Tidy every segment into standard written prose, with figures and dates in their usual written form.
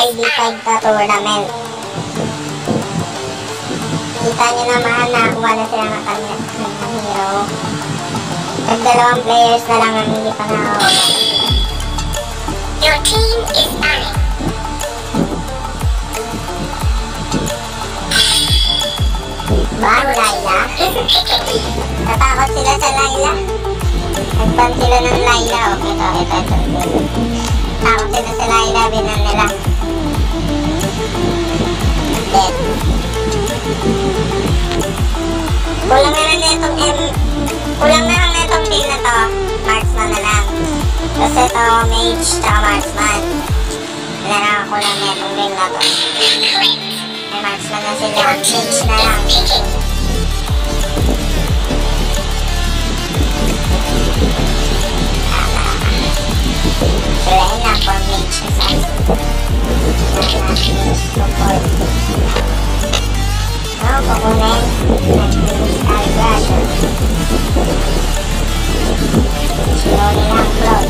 ID5 na tournament. Kita nyo naman, nakakuha na sila ng kanilang hero. At 2 players na lang ang hindi pa nakakuha. Your team is banning. Bang, Layla? Natakot sila sa Layla. Nagban sila ng Layla. Okay, ito. Takot sila sa Layla, binan nila. Dead. Kulang na lang na itong team na to. Marksman na lang. Kasi ito, mage, tsaka marksman. Wala na kulang na itong game na to. May marksman na sila. Mage na lang. Sila na for mage assassin. Support. Kukunin. Star Crusher. Slowly lang float.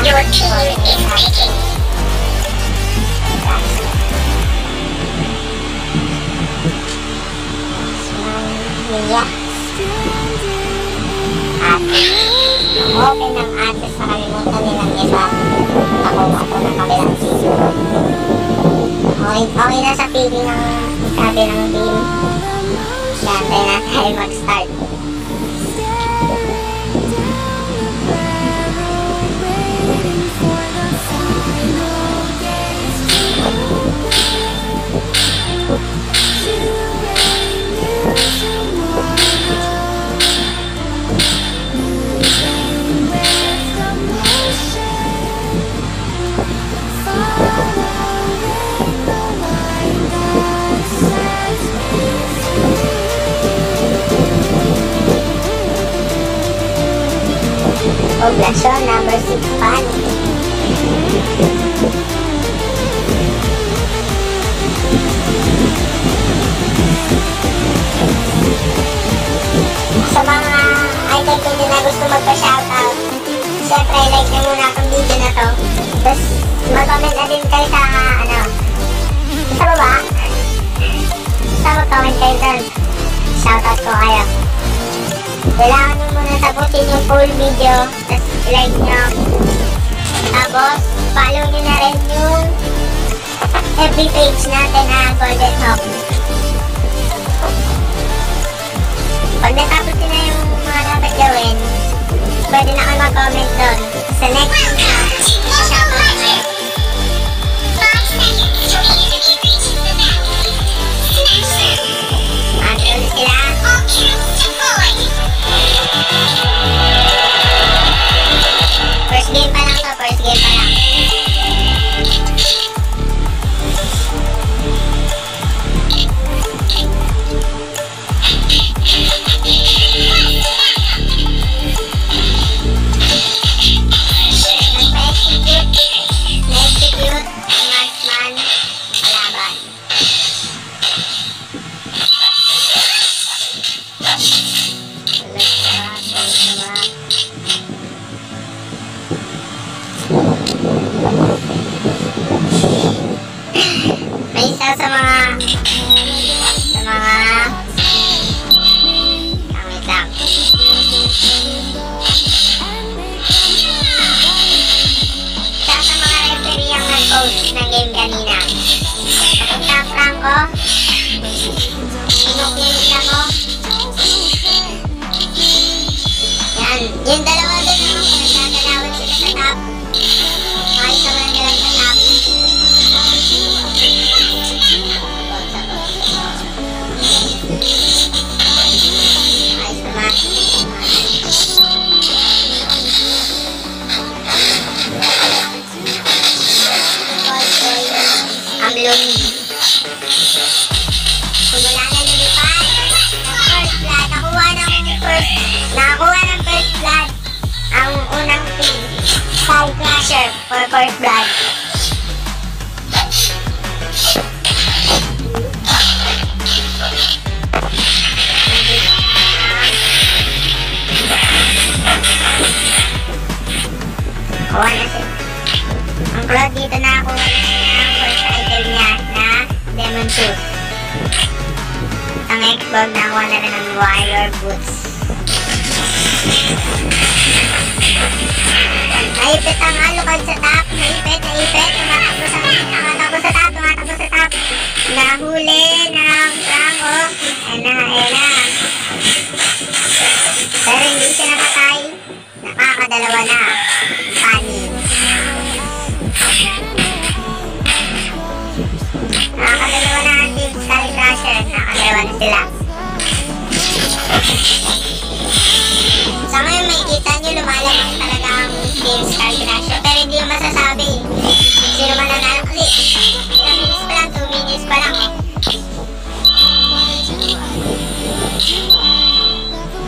Your team is picking. Mia. Open ng access sa kalimutan nilang isa. Nakuha ko ng kabilang team. Okay na sa pili ng kabilang team. Gantay na tayo mag-start. Poblasyon number 6 pan. Sa mga idol ko din na gusto magpa-shoutout, syempre like nyo muna itong video na to. Tapos mag-comment na din kayo sa sa baba. Basta mag-comment kayo doon. Shoutout ko kayo. Kailangan nyo muna tapusin yung full video. Tapos like nyo. Tapos follow nyo na rin yung FB page natin na Golden Hawk. Pag natapos nyo na yung mga dapat gawin, pwede na kayo mag-comment doon. Sa next video, shoutout kayo. 5 seconds till the enemy reaches the battlefield. Smash them. Andun sila. All kills deployed. First game pa lang to, first game pa lang. Na-execute ang marksman kalaban. May isa sa mga wait lang. Isa sa mga referee ang nag-post ng game kanina. Punta Franco, kinukilit ako. Yan, yung dalawa din ako, nagkakalawin sila sa top. Ayos naman nila sa top. Ang blue. Simula na nilipan. First blood. Nakakuha ng first blood. Ang unang team. Star Crusher for first blood. shoes. Ang Xbox nakuha na rin ng wire boots. Naipit ang alukad sa top. Naipit. Tumatakbo sa top. Nahuli ng Franco. Ayan na. Pero hindi siya napatay. Nakakadalawa na. Panin. Nakakadalawa na ang Team Sky Crusher. Nakakadalawa na sila. Sa ngayon may kita nyo lumalamang talaga ang Team Sky Crusher. Pero hindi yung masasabi. Sino man nanalo kasi ilang minutes pa lang, 2 minutes pa lang.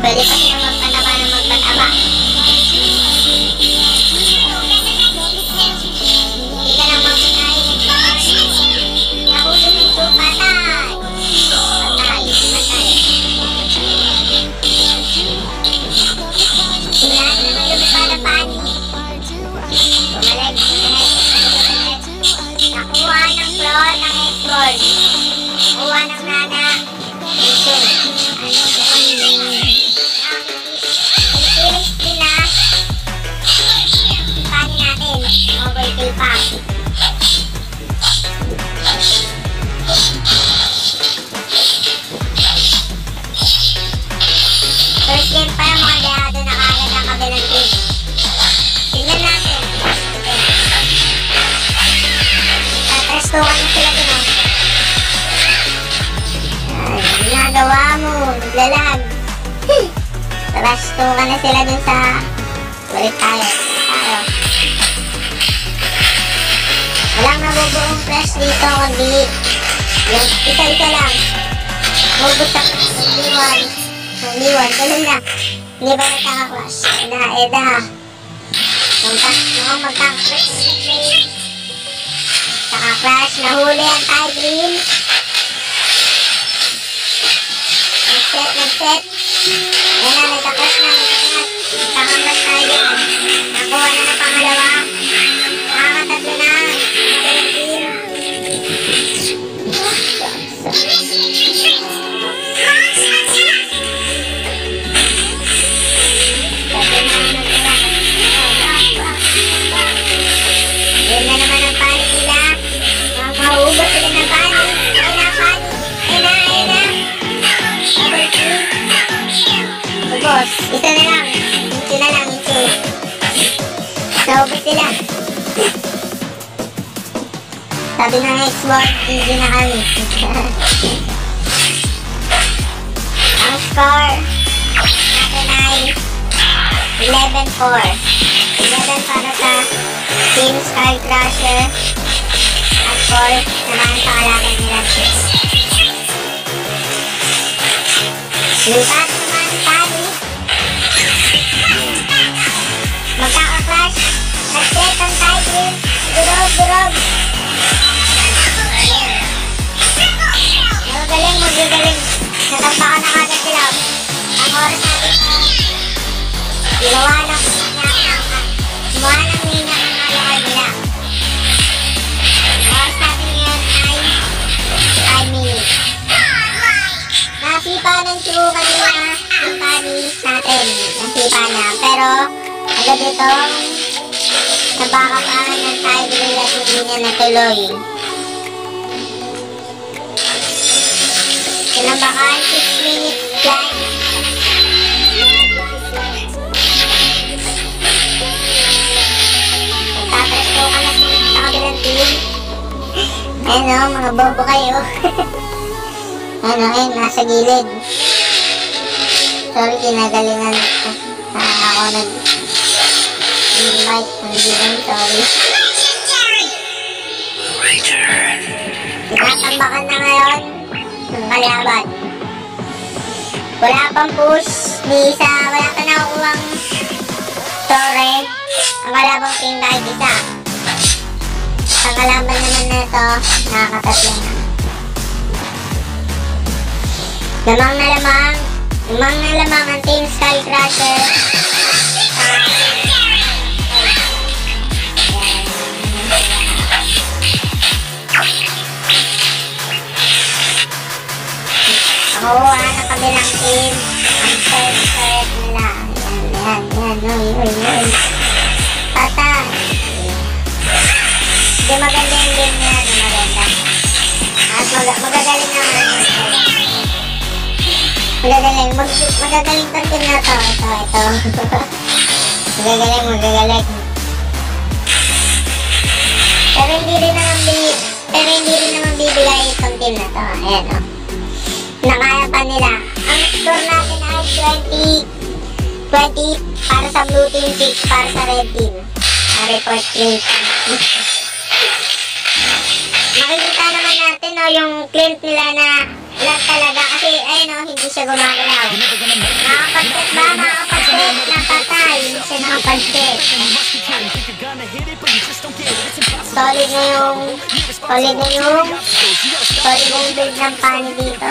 Pwede pa silang magpataba ng magpataba. Hindi ka lang mabunayin. Nahuli ng 2, patay. Tingnan naman yung para pani. Bumalik. Nakuha ng floor ng Xbox. Nakuha ng nana. Finish din na. Pani natin. Overkill pa. First game pa yung mga dehado na kagad ang kabilang team. Tingnan natin. Tatrastukan na sila dun, oh. Ay, ginagawa mo. Naglalag. Tatrastukan na sila dun sa... Balik tayo. Walang nabubuong flash dito, kundi yung isa-isa lang. Mubutang Liwan, ganun na. Hindi ba nagkaka-clash? Eda. Mukhang magkaka-clash. Kaka-clash, nahuli ang Tigrin. Nag-set. Ayan na, nagka-clash na. Nagkaka-clash tayo. Nakuha na ng pangalawa. Nakakatatlo na. Yun na naman ang panik nila. Maubos sila ng panik. Ayun na. Ubos. Isa na lang. Naubos sila. Sabi ng Xbox, hindi na kami. Ang score natin ay 11-4. 11 para sa Team Sky Crusher at 4 naman sa kalaban nila. Lipat naman Pani. Magkaka-clash. Nag-set ang Tigrin. Durog. Magagaling. Natampakan na kagad sila. Ang oras natin ginawa ng minyak ng alakad nila. Ang oras natin ngayon ay 5 minutes. Nasipa ng true kanina yung Pani natin. Nasipa niya. Pero agad itong nabakapan ng Tigrin at hindi niya natuloy. Kinabakan 6 minutes flight. Tatrasto ka na sa kabilang team. Ayun o, mga bobo kayo. Ayun, nasa gilid. Sorry, kinagalingan ako nag-invite. Sorry. Tinatambakan na ngayon ng kalaban. Wala pang push ni isa, wala pa nakukuhang torre ang kalabang team kahit isa. Ang kalaban naman na ito, nakakatatlo na. Lamang na lamang ang Team Sky Crusher. makuha ng kabilang team. Ang third nila. Yan. Uy. Patay. Hindi maganda yung game niya. Maganda. At magagaling naman. Magagaling tong team na to. Ito. Magagaling. Pero hindi rin naman bibigay itong team na to. Ayan o. Nakaya pa nila. Ang score natin ay 20 para sa blue team, 6 para sa red team. Report clint. Nakikita naman natin no, yung clint nila na lag talaga kasi ayun no, hindi siya gumagalaw. Nakapag-set ba? Nakapag-set. Napatay. Hindi siya nakapag-set. Solid na yung build ng pani dito.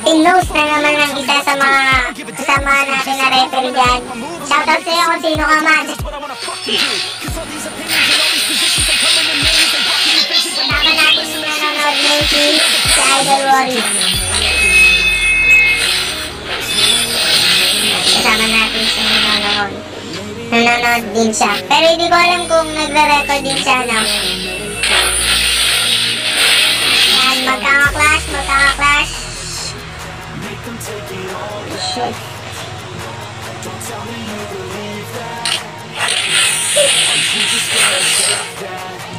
Pinos na naman ang isa sa mga kasama natin na referee dyan. Shoutout sa'yo kung sino ka man. Kasama natin yung nanonood ngayon si Idol Warrior. Kasama natin siya nanonood. Nanonood din siya. Pero hindi ko alam kung nagre-record din siya, no? Yan, magkaka-clash. Shit.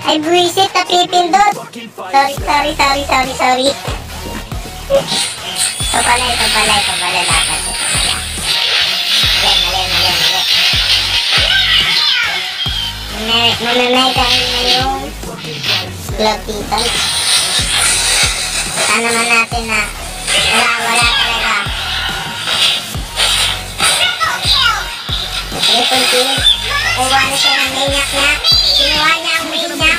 Ay, buwisit, napipindot. Sorry. Ito pala dapat. Mamamay na yung vlog dito. Saan naman natin na wala talaga. Triple kill. Kuha na siya ng maniac niya. Kinuha niya ang main niya.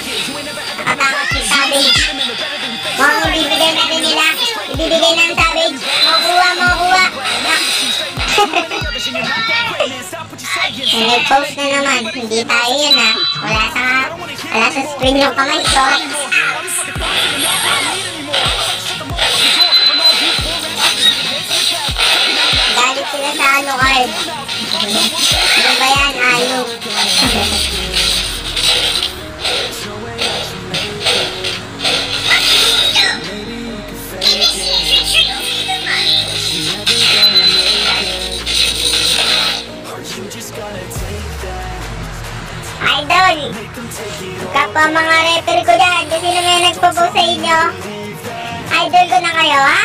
Nakatakot si Savage. Mukhang ibibigay na din nila. Ibibigay ng Savage. Makuha. Nag-post na naman. Hindi tayo yan ha. Wala sa screen yung kamay ko. Galit sila sa card. Ano ba yan? Alok. Idol! Kapwa mga referee ko dyan, kasi na may nagpo-post sa inyo. Idol ko na kayo, ha?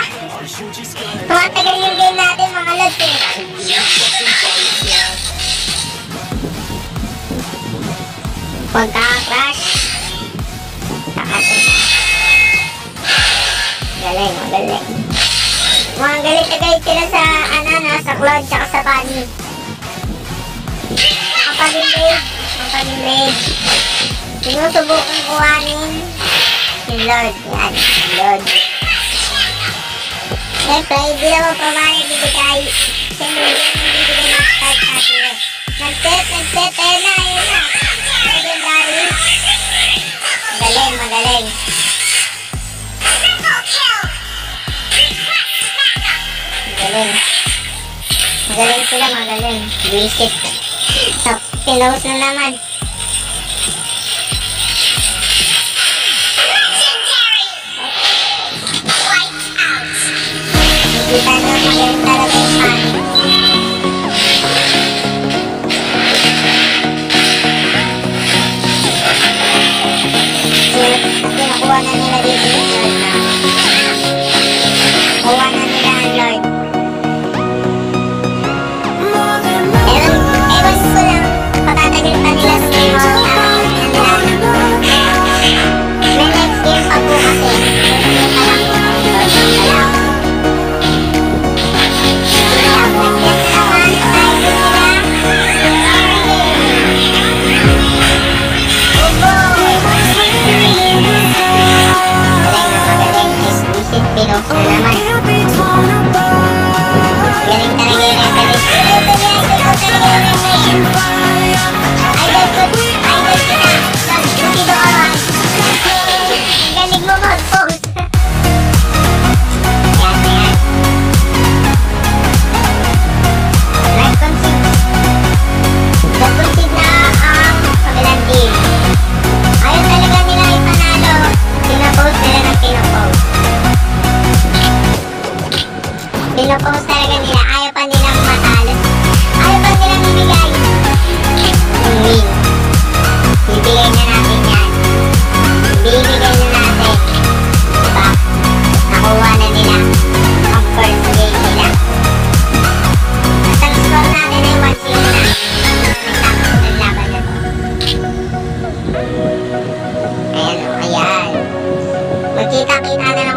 Tumatagal yung game natin, mga lods, eh. Pagka-crash. Magaling. Mga galit na galit sila sa, sa Cloud, tsaka sa Bunny. Nakapag-invade. Sinusubukan kuhanin si Lord. Yan, si Lord. Siyempre, hindi naman pamayag bibigay. Siyempre, hindi bibigay ng start natin. Nag-set, ayun na. Legendary. Magaling. Magaling sila. Visit. So, pinost na naman. Kita nyo, magaling talaga yung pani. Nakuha na nila dito yung Lord na. Nakuha na nila ang Lord. Ewan ko lang, patatagal pa nila sa mga may next game pa po kasi. Next game pa lang po.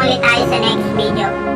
ulit tayo sa next video.